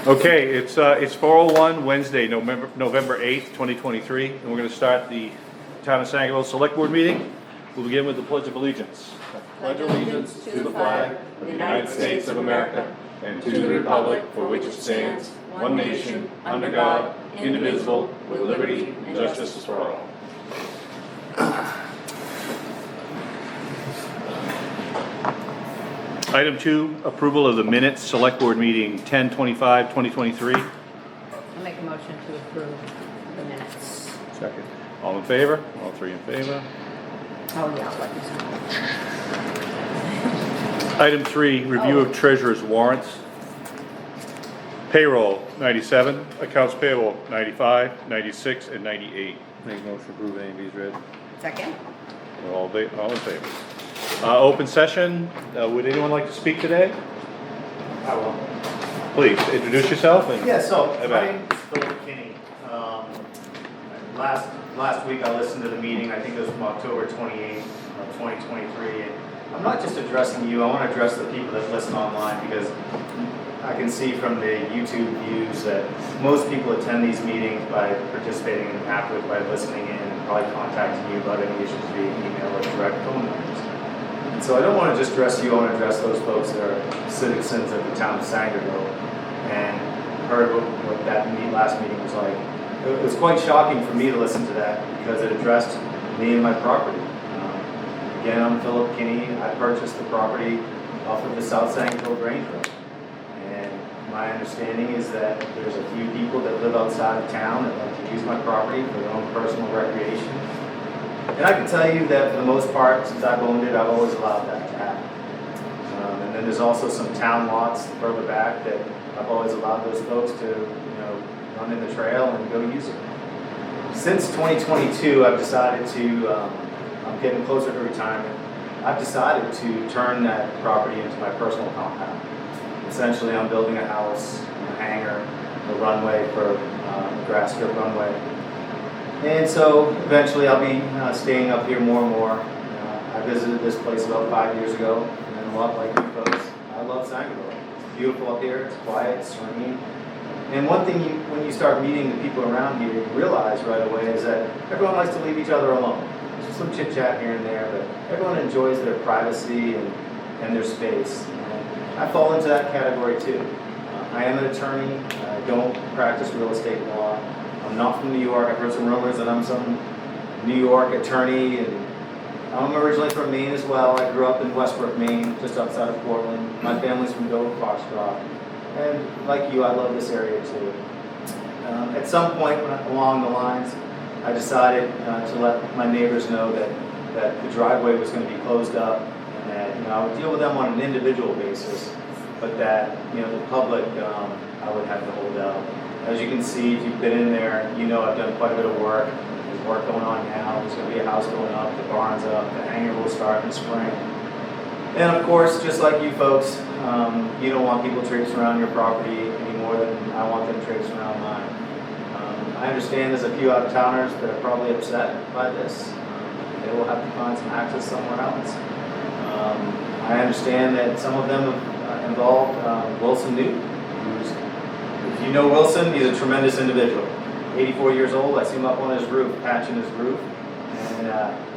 Okay, it's 4:01 Wednesday, November 8th, 2023, and we're going to start the Town of Sangerville Select Board meeting. We'll begin with the Pledge of Allegiance. Pledge allegiance to the flag of the United States of America and to the republic for which it stands, one nation, under God, indivisible, with liberty and justice for all. Item 2, approval of the minutes, Select Board meeting 10/25/2023. I'll make a motion to approve the minutes. Second. All in favor? All three in favor. Oh, yeah, I'll let you sign. Item 3, review of treasurer's warrants. Payroll 97, accounts payable 95, 96, and 98. Make a motion to approve A and B is read. Second? All in favor. Open session, would anyone like to speak today? I will. Please, introduce yourself and... Yeah, so Hey, my Matt. name is Philip Kinney. Last week I listened to the meeting, I think it was from October 28th of 2023. And I'm not just addressing you, I want to address the people that listen online because I can see from the YouTube views that most people attend these meetings by participating in afterwards, by listening in and probably contacting you about any issues via email or direct phone numbers. And so I don't want to just address you, I want to address those folks that are citizens of the town of Sangerville and heard what that last meeting was like. It was quite shocking for me to listen to that because it addressed me and my property. Again, I'm Philip Kinney. I purchased the property off of the South Sangerville Grange Road. And my understanding is that there's a few people that live outside of town that like to use my property for their own personal recreation. And I can tell you that for the most part, since I've owned it, I've always allowed that to happen. And then there's also some town lots further back that I've always allowed those folks to, run in the trail and go use it. Since 2022, I've decided to, I'm getting closer to retirement, I've decided to turn that property into my personal compound. Essentially, I'm building a house, a hangar, a runway for a grass strip runway. And so eventually I'll be staying up here more and more. I visited this place about 5 years ago, and a lot like you folks, I love Sangerville. It's beautiful up here, it's quiet, it's serene. And one thing, when you start meeting the people around here, you realize right away is that everyone likes to leave each other alone. There's some chit chat here and there, but everyone enjoys their privacy and their space. And I fall into that category too. I am an attorney. I don't practice real estate law. I'm not from New York. I've heard some rumors that I'm some New York attorney, and I'm originally from Maine as well. I grew up in Westbrook, Maine, just outside of Portland. My family's from Dover, Foxcroft. And like you, I love this area too. At some point along the lines, I decided to let my neighbors know that the driveway was going to be closed up, and that I would deal with them on an individual basis, but that the public I would have to hold out. As you can see, if you've been in there, I've done quite a bit of work. There's work going on now. There's going to be a house going up. The barn's up. The hangar will start in spring. And of course, just like you folks, you don't want people traipsing around your property any more than I want them traipsing around mine. I understand there's a few out-of-towners that are probably upset by this. They will have to find some access somewhere else. I understand that some of them have involved Wilson Newton. If you know Wilson, he's a tremendous individual. 84 years old, I see him up on his roof, patching his roof. And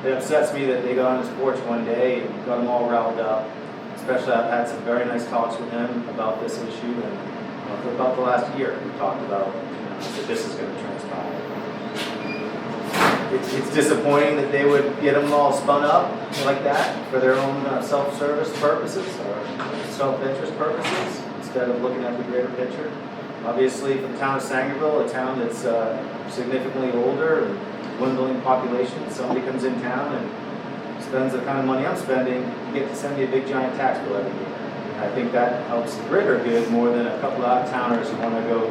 it upsets me that they got on his porch one day and got him all riled up. Especially, I've had some very nice talks with him about this issue, and for about the last year, we talked about that this is going to transpire. It's disappointing that they would get him all spun up like that for their own self-service purposes or self-interest purposes instead of looking at the greater picture. Obviously, for the town of Sangerville, a town that's significantly older and dwindling population, somebody comes in town and spends the kind of money I'm spending, you get to send me a big giant tax bill every year. And I think that helps the greater good more than a couple of out-of-towners who want to go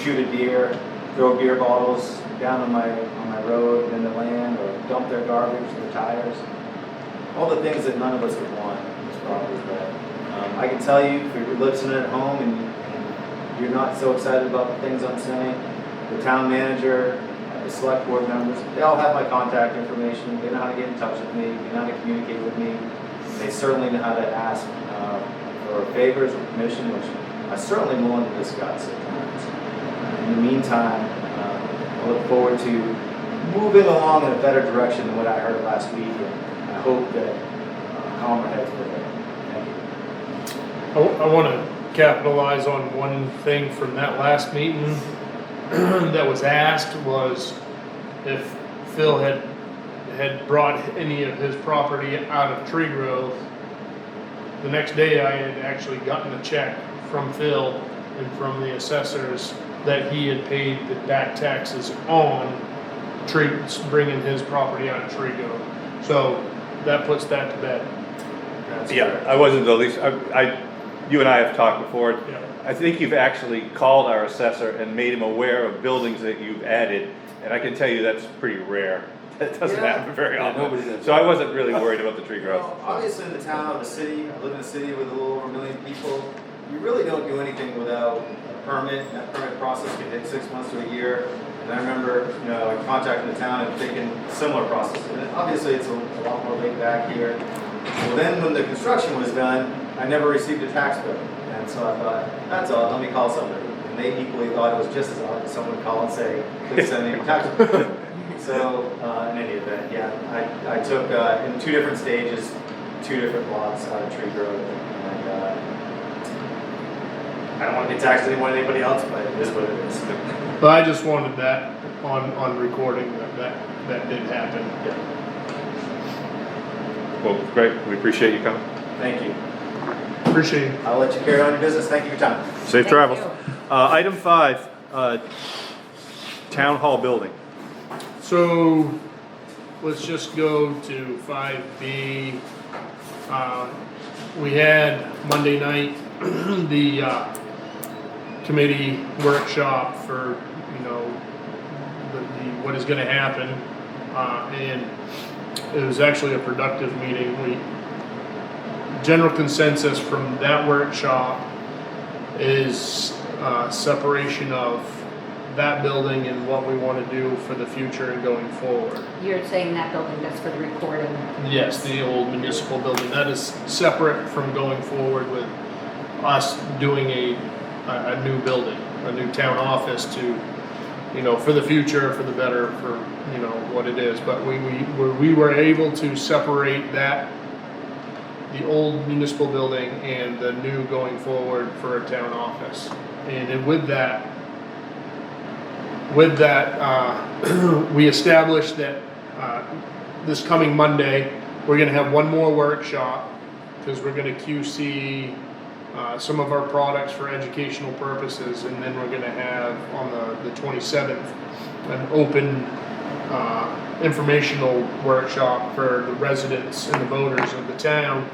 shoot a deer, throw beer bottles down on my road in the land, or dump their garbage, their tires. All the things that none of us would want in this property. But I can tell you, if you're listening at home and you're not so excited about the things I'm saying, the town manager, the select board members, they all have my contact information. They know how to get in touch with me. They know how to communicate with me. They certainly know how to ask for favors or permission, which I certainly willing to discuss at times. In the meantime, I look forward to moving along in a better direction than what I heard last week, and I hope that calmer heads prevail. Thank you. I want to capitalize on one thing from that last meeting that was asked was if Phil had brought any of his property out of tree growth. The next day I had actually gotten a check from Phil and from the assessors that he had paid the back taxes on trees, bringing his property out of tree growth. So that puts that to bed. That's Yeah, correct. I wasn't the least, you and I have talked before. Yeah. I think you've actually called our assessor and made him aware of buildings that you've added, and I can tell you that's pretty rare. That doesn't Yeah. happen very Yeah, often. nobody does. So I wasn't really worried about the tree growth. Well, obviously in the town, the city, I live in a city with a little over 1 million people. You really don't do anything without a permit. That permit process can take 6 months to a year. And I remember, I contacted the town and taking a similar process. And obviously it's a lot more laid back here. Well, then when the construction was done, I never received a tax bill. And so I thought, that's odd, let me call somebody. And they equally thought it was just as odd. Someone would call and say, please send me a tax bill. So, in any event, yeah, I took, in 2 different stages, 2 different lots out of tree growth. And I don't want to get taxed any more than anybody else, but it is what it is. But I just wanted that on recording that did happen. Yeah. Well, great, we appreciate you coming. Thank you. Appreciate it. I'll let you carry on your business. Thank you for your time. Safe Thank travels. you. Item 5, Town Hall Building. So let's just go to 5B. We had Monday night the committee workshop for what is going to happen, and it was actually a productive meeting. General consensus from that workshop is separation of that building and what we want to do for the future and going forward. You're saying that building just for the recording? Yes, the old municipal building. That is separate from going forward with us doing a new building, a new town office to, for the future, for the better, for, what it is. But we were able to separate that, the old municipal building and the new going forward for a town office. And then with that, we established that this coming Monday, we're gonna have one more workshop, because we're gonna QC some of our products for educational purposes, and then we're gonna have on the 27th, an open informational workshop for the residents and the voters of the town,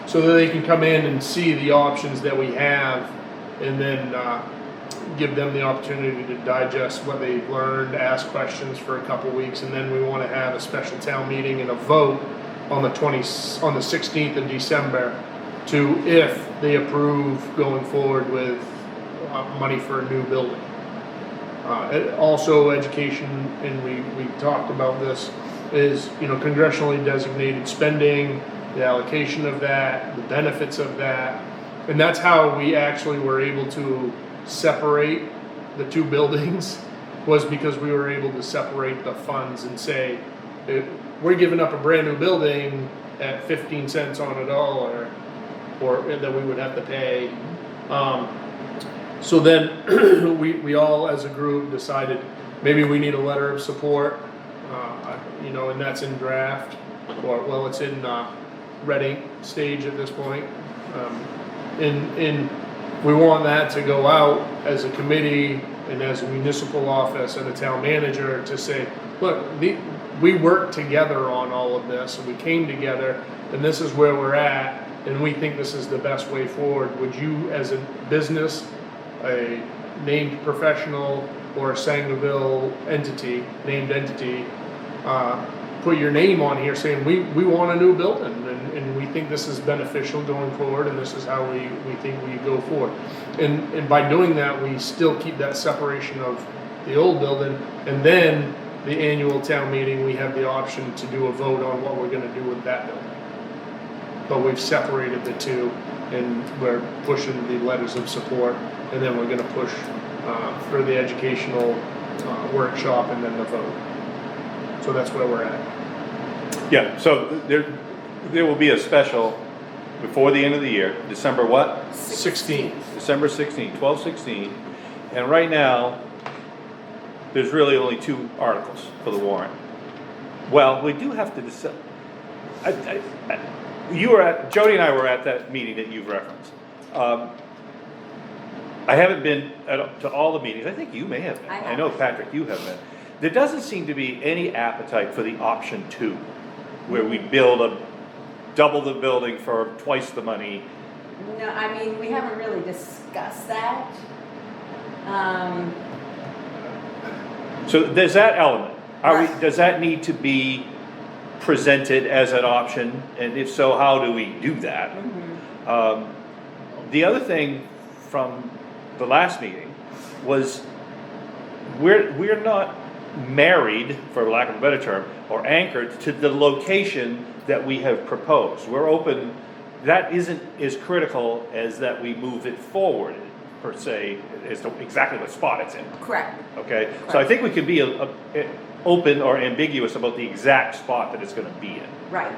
so that they can come in and see the options that we have, and then give them the opportunity to digest what they've learned, ask questions for a couple weeks, and then we want to have a special town meeting and a vote on the 16th of December to if they approve going forward with money for a new building. Also education, and we talked about this, is congressionally designated spending, the allocation of that, the benefits of that, and that's how we actually were able to separate the 2 buildings, was because we were able to separate the funds and say, we're giving up a brand new building at 15 cents on a dollar, or that we would have to pay. So then we all as a group decided maybe we need a letter of support, and that's in draft, or well, it's in ready stage at this point. And we want that to go out as a committee and as a municipal office and a town manager to say, look, we worked together on all of this, and we came together, and this is where we're at, and we think this is the best way forward. Would you, as a business, a named professional, or a Sangerville named entity, put your name on here saying, we want a new building, and we think this is beneficial going forward, and this is how we think we go forward. And by doing that, we still keep that separation of the old building, and then the annual town meeting, we have the option to do a vote on what we're gonna do with that building. But we've separated the 2, and we're pushing the letters of support, and then we're gonna push, for the educational, workshop and then the vote. So that's where we're at. Yeah, so there will be a special before the end of the year, December what? 16. December 16, 12/16, and right now, there's really only 2 articles for the warrant. Well, we do have to decide, Jody and I were at that meeting that you've referenced. I haven't been to all the meetings, I think you may have been. I know Patrick, you have been. There doesn't seem to be any appetite for the option 2, where we double the building for twice the money. No, I mean, we haven't really discussed that. So there's that element. Right. Does that need to be presented as an option? And if so, how do we do that? The other thing from the last meeting was we're not married, for lack of a better term, or anchored to the location that we have proposed. We're open. That isn't as critical as that we move it forward, per se, as to exactly what spot it's in. Correct. Okay, so I think we can be open or ambiguous about the exact spot that it's gonna be in. Right.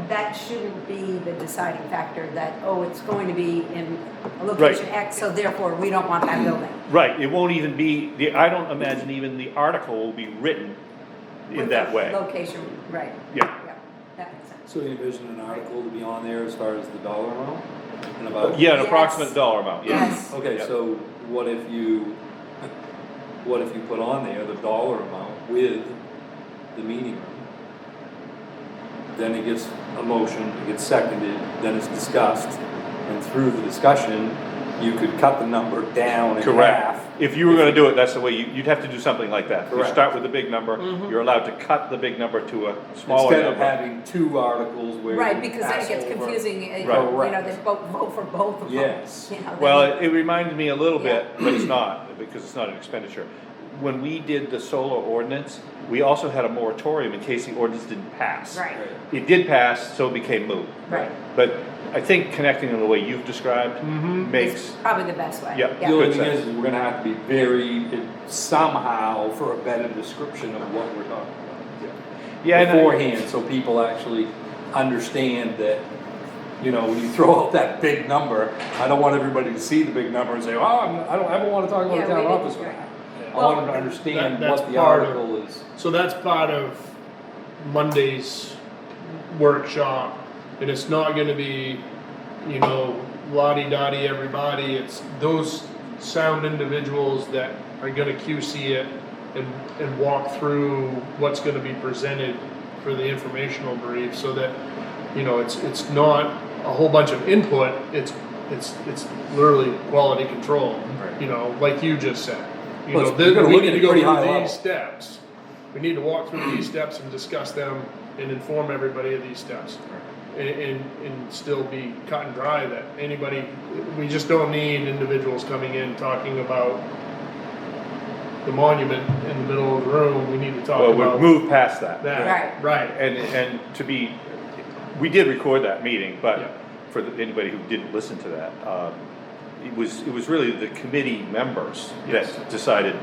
That shouldn't be the deciding factor that, oh, it's going to be in a location X, so therefore we don't want that building. Right, it won't even be, I don't imagine even the article will be written in With that the way. Location, right. Yeah. Yeah, that makes sense. So you envision an article to be on there as far as the dollar amount? And about? Yeah, an Yes. approximate dollar amount, yes. Yes. Okay, Yeah. so what if you put on there the dollar amount with the meeting room? Then it gets a motion, it gets seconded, then it's discussed, and through the discussion, you could cut the number down in Correct. half. If you were gonna do it, that's the way, you'd have to do something like that. You Correct. start with the big number, you're allowed to cut the big number to a smaller Instead of number. having 2 articles where. Right, you because then pass it gets over. confusing, you Right. know, they vote for both of them. Yes. You know, Well, then- it reminded me a little bit, Yeah. but it's not, because it's not an expenditure. When we did the solar ordinance, we also had a moratorium in case the ordinance didn't pass. Right, It did pass, so it became moot. right. But I think connecting in the way you've described makes, It's probably the best way. Yeah. The only Good thing sense. is, we're gonna have to be very, somehow, for a better description of what we're talking yeah, about. and Beforehand, so people actually understand that, you know, when you throw out that big number, I don't want everybody to see the big number and say, oh, I don't ever wanna talk about Yeah, the town we office. didn't- I want them to understand that's what the part of- article is. So that's part of Monday's workshop, and it's not gonna be, you know, la-di-da-di everybody, it's those sound individuals that are gonna QC it and walk through what's gonna be presented for the informational brief, so that, you know, it's not a whole bunch of input, it's literally quality control, you know, like you just said. You Well, know, you're gonna we look need at to it go pretty through high level. these steps. We need to walk through these steps and discuss them and inform everybody of these steps. And still be cut and dry that anybody, we just don't need individuals coming in talking about the monument in the middle of the room, we need to talk well, about we've moved past that. Right. Right. And to be, we did record that meeting, Yeah. but for anybody who didn't listen to that, it was really the committee members Yes. that decided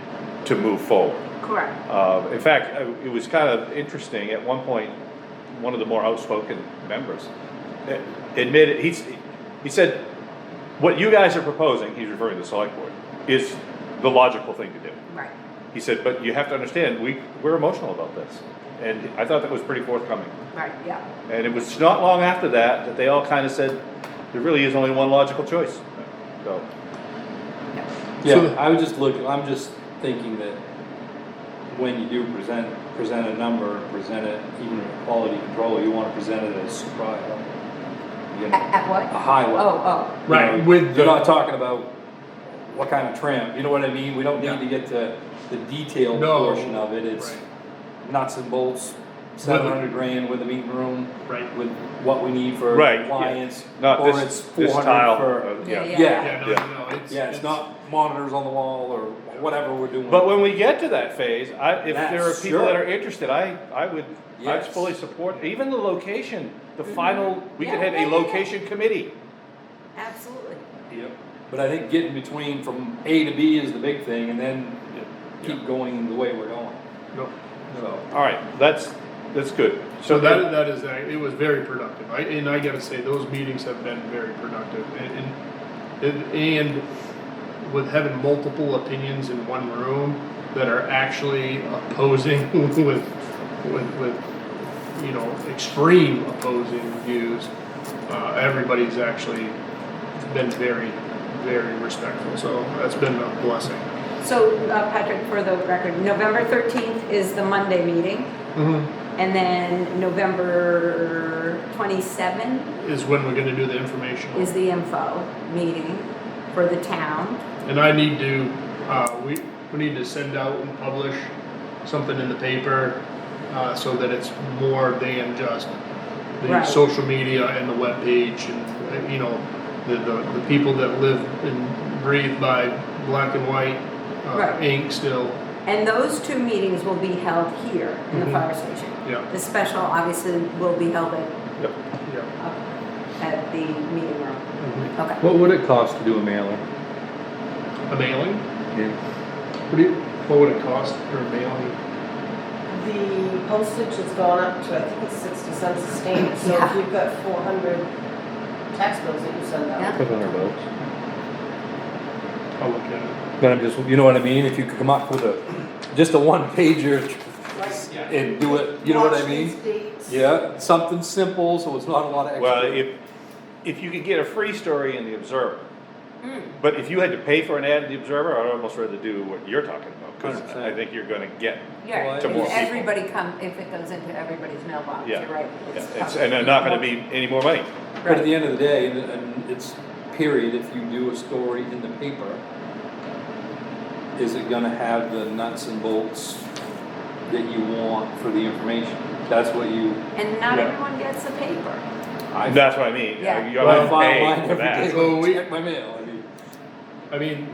to move forward. Correct. In fact, it was kind of interesting, at one point, one of the more outspoken members admitted, he said, what you guys are proposing, he's referring to the select board, is the logical thing to do. Right. He said, but you have to understand, we're emotional about this. And I thought that was pretty forthcoming. Right, yeah. And it was not long after that they all kind of said, there really is only one logical choice. So, Yeah, I'm just thinking that when you do present a number, present it, even with quality control, you wanna present it as surprise. You know, At what? a high level. Oh, You Right, know, with You're the- not talking about what kind of trim, you know what I mean? We don't need to get to the detailed No. portion of it, it's Right. nuts and bolts, 700 grand with a meeting room. Right. With what we need for Right, yeah. compliance. not Or this, it's this 400 tile. for. Yeah, Yeah, Yeah, no, Yeah. no, it's not monitors on the wall or whatever we're doing. But when we get to that phase, if That's there are people that sure. are interested, I'd Yes. fully support, even the location, the final, we could Yeah, have yeah, a yeah. location committee. Yep. But I think getting between from A to B is the big thing, and then keep going the way we're going. No. So, All right, that's good. So that is, it was very productive. And I gotta say, those meetings have been very productive. And with having multiple opinions in one room that are actually opposing with you know, extreme opposing views, everybody's actually been very, very respectful. So that's been a blessing. So, Patrick, for the record, November 13th is the Monday meeting, and then November 27 Is when we're gonna do the information. is the info meeting for the town. And I need to, we need to send out and publish something in the paper, so that it's more than just the Right. social media and the webpage and, you know, the people that live and breathe by black and white, Right. ink still. And those two meetings will be held here in the Mhm. fire station. Yeah. The special obviously will be held Yep. at the meeting room. Mhm. Okay. what would it cost to do a mailer? A mailing? Yeah. What would it cost for a mailing? The postage has gone up to, I think it's 60 cents a stamp, so Yeah. if you've got 400 tax bills that you send out. Yeah. $100. I'll look at it. But I'm just, you know what I mean? If you could come up with just a one pager Right. and do it, you know what I Watch mean? these dates. Yeah, something simple, so it's not a lot of extra. Well, if you could get a free story in the Observer, but if you had to pay for an ad in the Observer, I'd almost rather do what you're talking about, because 100%. I think you're gonna get, Yeah, To more if people. everybody if it goes into everybody's mailbox, Yeah. you're right. and there's not gonna be any more money. But at the end of the day, and it's period, if you do a story in the paper, is it gonna have the nuts and bolts that you want for the information? That's what you. And not Yeah. everyone gets a paper. That's what I mean, Yeah. you I gotta file pay mine for every day that. So when I we- check my mail. I mean,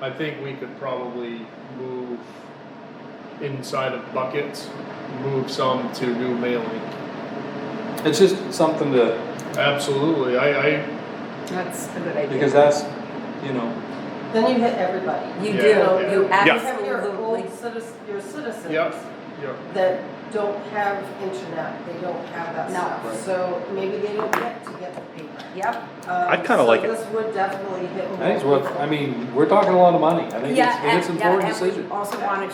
I think we could probably move inside of buckets, move some to new mailing. It's just something to, Absolutely, That's a good idea. because that's, you know, Then you hit everybody. You Yeah. do, Yeah. you You have your absolutely, old your citizens yep, yep. that don't have internet, they don't have that No. stuff. Right. So maybe they don't get to get the paper. yep. I'd kinda like it. So this would definitely hit more I think it's worth, people. I mean, we're talking a lot of money. I think Yeah, it's an important and we decision. also wanted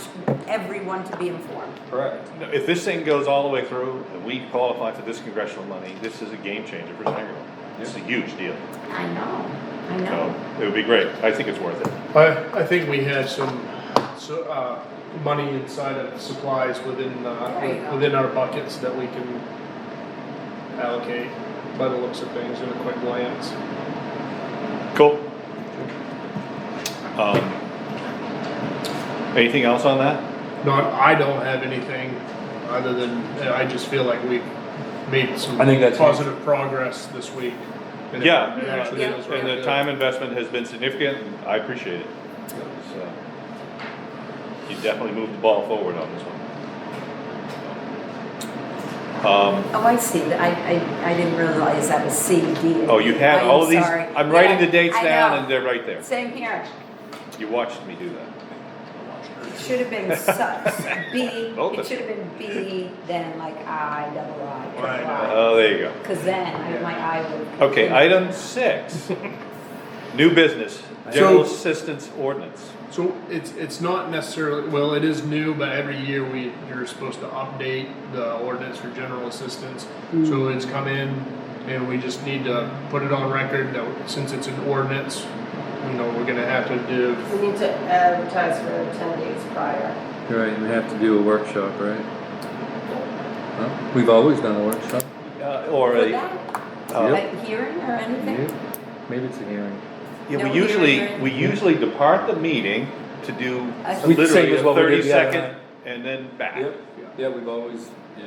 everyone to be informed. Correct. If this thing goes all the way through, and we qualify for this congressional money, this is a game changer for Sangerville. It's a huge deal, I know, I so know. it would be great, I think it's worth it. I think we had some, money inside of supplies within, There you go. within our buckets that we can allocate by the looks of things in a quick glance. Cool. Anything else on that? I don't have anything other than, I just feel like we've made some I think that's- positive progress this week. And it Yeah, actually Yeah. feels really and the good. time investment has been significant, and I appreciate it. So, you definitely moved the ball forward on this one. Oh, I see, I didn't realize that was C, D. Oh, you had I am all of these, sorry. I'm writing Yeah, the dates I down know. and they're right there. Same here. You watched me do that. It should have been B, Both it of should have been B, then like I, double I, Right. triple I. Oh, there you go. Cause then my I would. Okay, item 6, new business, general assistance ordinance. So it's not necessarily, well, it is new, but every year you're supposed to update the ordinance for general assistance. So it's come in and we just need to put it on record that since it's an ordinance, you know, we're gonna have to do, We need to advertise for 10 days prior. Right, we have to do a workshop, right? Huh? We've always done a workshop. Or For a, that, uh, a hearing or anything? Maybe it's a hearing. yeah, No, we usually depart the meeting to do We- literally same as a what we did 30 the other second night. and then back. Yep, yeah, we've always, yeah.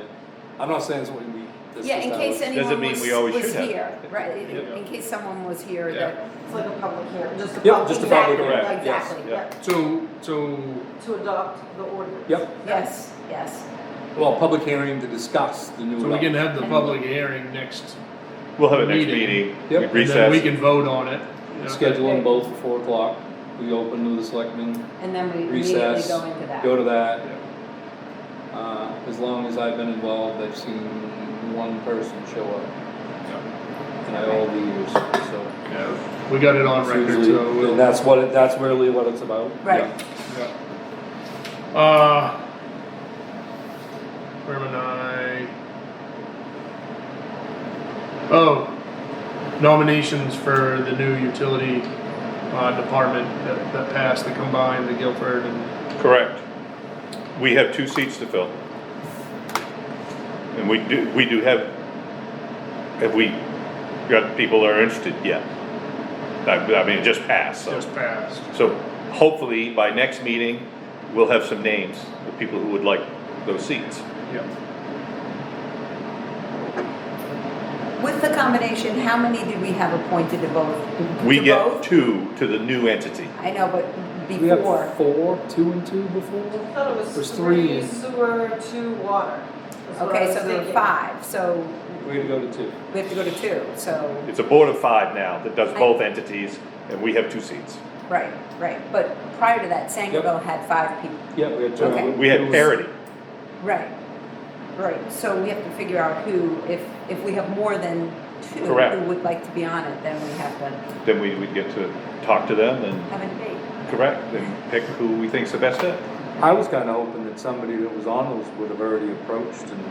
I'm not saying it's what we. that's Yeah, just in how case it's- anyone Doesn't mean we always was should have. here, right, in case someone was here Yeah. that. It's like a public hearing, just a Yep, public. just a public, hearing. correct, yes, Exactly. yeah. so To adopt the ordinance. Yep, Yes, yes. well, public hearing to discuss the new. we law. can have the public hearing next We'll have a next Meeting. meeting, Yep. we And then we recess. can vote on it. you know. Schedule them both for 4 o'clock. We open to the selectmen, And then we immediately recess, go into that. go to that. As long as I've been involved, I've seen one person show up in all the years, so. Yeah, we got it on it's record, usually- so we'll. and that's really what it's about. Right. Yeah. Where am I? Oh, nominations for the new utility department that passed, the combined, the Guilford and. Correct. We have 2 seats to fill. And we do have we got people that are interested? Yeah. I mean, it just passed, so. Just passed. So hopefully by next meeting, we'll have some names of people who would like those seats. Yeah. With the combination, how many did we have appointed to both? We To get both? 2 to the new entity. I know, but We have before, 4, 2 and 2 before? I thought it was There's 3 3 and- sewer, 2 water. is what I okay, was so there are thinking. 5, so We're gonna go to 2. we have to go to 2, so, It's a board of 5 now that does both entities, and we have 2 seats. right, right. But prior to that, Sangerville had 5 people. Yeah, we had 2. Okay. We had parity. Right, right. So we have to figure out who, if we have more than 2 Correct. who would like to be on it, then we have to Then we would get to talk to them and have a debate. correct, and pick who we think's the best fit. I was kinda hoping that somebody that was on those would have already approached and,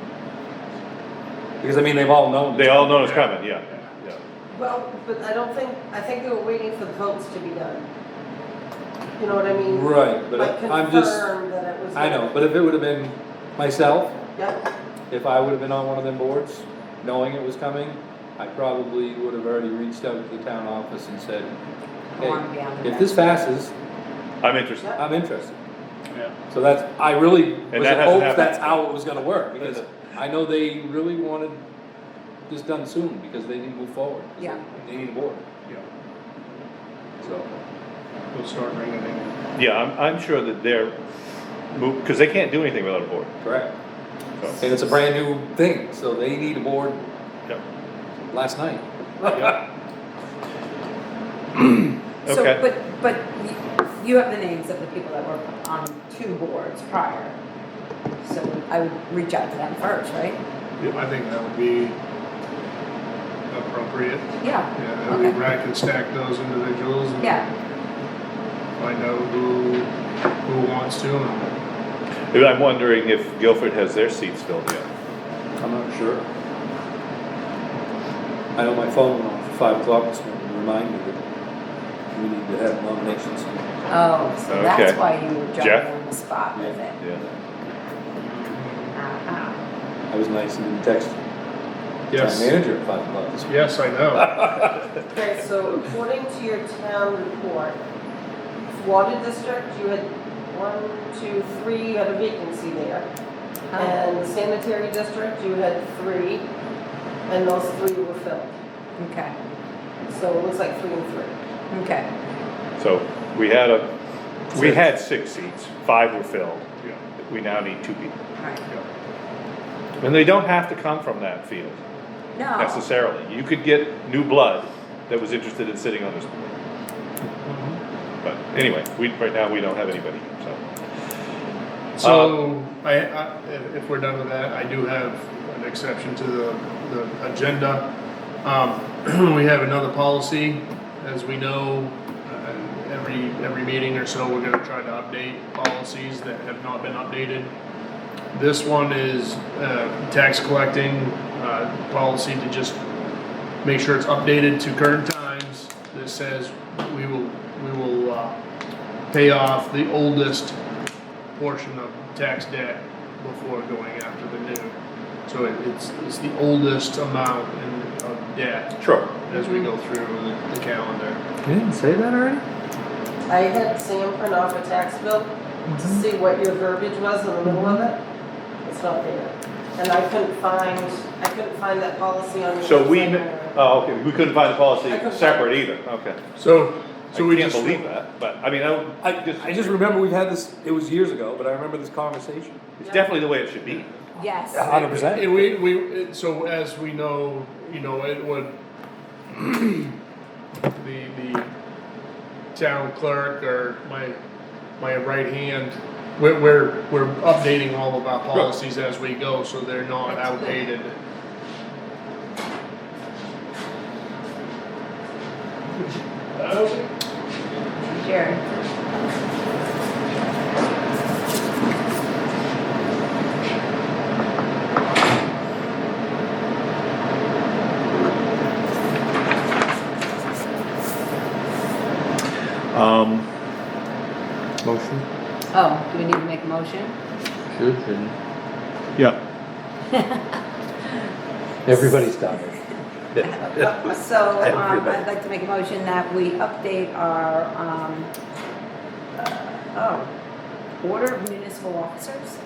because I mean, they've all known. They all know it's coming, yeah. Yeah. Well, but I think they were waiting for the votes to be done. You know what I mean? Right, but Like I'm just, confirm that it was. I know, but if it would have been myself, Yep, if I would have been on one of them boards, knowing it was coming, I probably would have already reached out to the town office and said, I hey, wanna be on the if this passes, I'm interested. I'm interested. Yeah. So that's, I really was that hasn't hoped happened. that's how it was gonna work, because I know they really wanted this done soon, because they need to move forward. Yeah. They need a board, Yeah. so. We'll start ringing in. Yeah, I'm sure that they're, because they can't do anything without a board. Correct. So, And it's a brand new thing, so they need a board yeah. last night. So, Okay. but you have the names of the people that were on 2 boards prior. So I would reach out to them first, right? I think that would be appropriate. Yeah. Yeah, and we Okay. rack and stack those individuals and Yeah, find out who wants to. And I'm wondering if Guilford has their seats filled yet. I'm not sure. I know my phone went off at 5 o'clock this morning to remind me that we need to have nominations. oh, so that's Okay. why you were Jeff? jumping on the spot with it. Yeah. Uh-huh. I was nice and didn't text yes, town manager at 5 o'clock this morning. yes, I know. okay, so according to your town report, water district, you had 1, 2, 3, you had a vacancy there. And the sanitary district, you had 3, and those 3 were filled. Okay, So it looks like 3 and 3. okay. So we had 6 seats, 5 were filled. Yeah. We now need 2 people. Right. And they don't have to come from that field No, necessarily. You could get new blood that was interested in sitting on this board. But anyway, right now, we don't have anybody, so. So, if we're done with that, I do have an exception to the agenda. We have another policy, as we know, every meeting or so, we're gonna try to update policies that have not been updated. This one is tax collecting policy to just make sure it's updated to current times. That says we will pay off the oldest portion of tax debt before going after the new. So it's the oldest amount of debt Sure. as we go through the calendar. You didn't say that already? I had Sam print off a tax bill to see what your verbiage was in the middle of it. It's not there. And I couldn't find that policy on your So website. okay, we couldn't find the policy I couldn't separate find either, okay. So we I can't just believe that, but I mean, I just remember we've had this, it was years ago, but I remember this conversation. it's definitely the way it should be. yes. 100%. So as we know, you know, it would, the town clerk or my right hand, we're updating all of our policies as we go, so they're not That's good. outdated. Sure. Motion? Oh, do we need to make a motion? Shouldn't. Yeah. Everybody's got it. So, Everybody. I'd like to make a motion that we update our, order of municipal officers.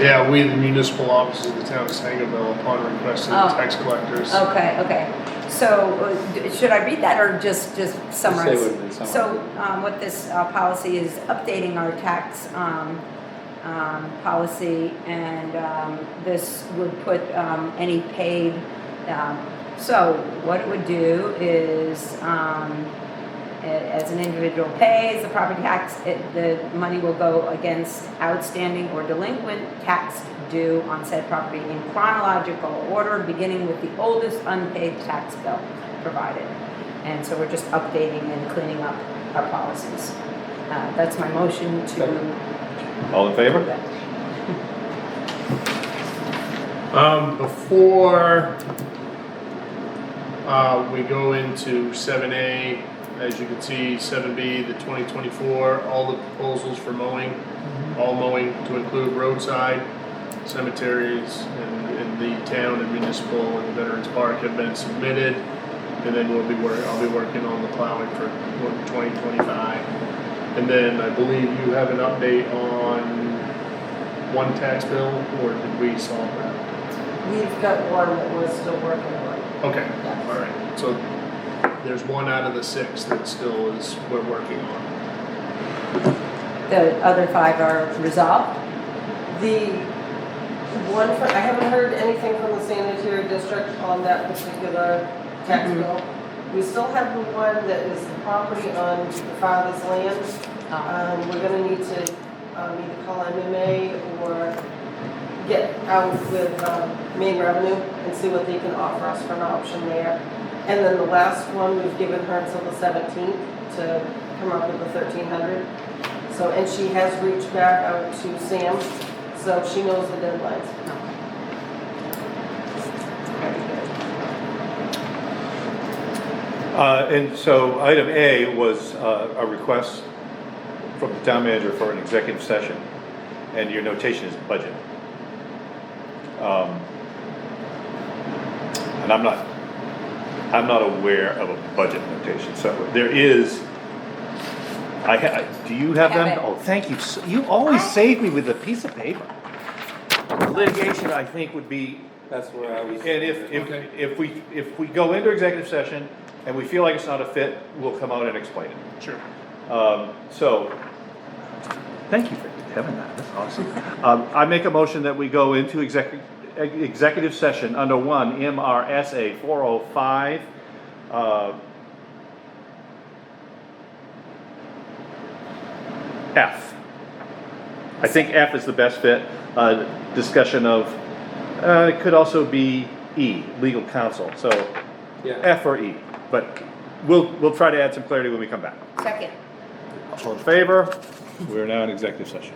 Yeah, we, the municipal officers of the town of Sangerville, upon request of the Oh. tax collectors. Okay, okay. So, should I read that or just summarize? what it is, summarize So, what this policy is updating our tax policy, and this would put any paid, so what it would do is, as an individual pays the property tax, the money will go against outstanding or delinquent tax due on said property in chronological order, beginning with the oldest unpaid tax bill provided. And so we're just updating and cleaning up our policies. That's my motion to. All in favor? Before we go into 7A, as you can see, 7B, the 2024, all the proposals for mowing, all mowing to include roadside, cemeteries, and the town and municipal and Veterans Park have been submitted. And then I'll be working on the plowing for 2025. And then I believe you have an update on one tax bill, or did we solve that? We've got one that we're still working on. Okay, Yes. all right. So there's one out of the 6 that still we're working on. The other 5 are resolved? The one for, I haven't heard anything from the sanitary district on that particular tax Mhm. bill. We still have the one that is the property on the father's land. We're gonna need to either call MMA or get out with main revenue and see what they can offer us for an option there. And then the last one, we've given her until the 17th to come up with the 1,300. So, and she has reached back out to Sam, so she knows the deadlines. And so item A was a request from the town manager for an executive session, and your notation is budget. And I'm not aware of a budget notation, so there is, do you have them? Have it. Oh, thank you, you always save me with a piece of paper. Litigation, I think, would be, That's where I was. and if we go into executive session and we feel like it's not a fit, we'll come out and explain it. Sure. So, thank you for having that, that's awesome. I make a motion that we go into executive session under 1 MRSA 405. F. I think F is the best fit. Discussion of, it could also be E, legal counsel, so Yeah. F or E, but we'll try to add some clarity when we come back. Second. All in favor? We're now in executive session.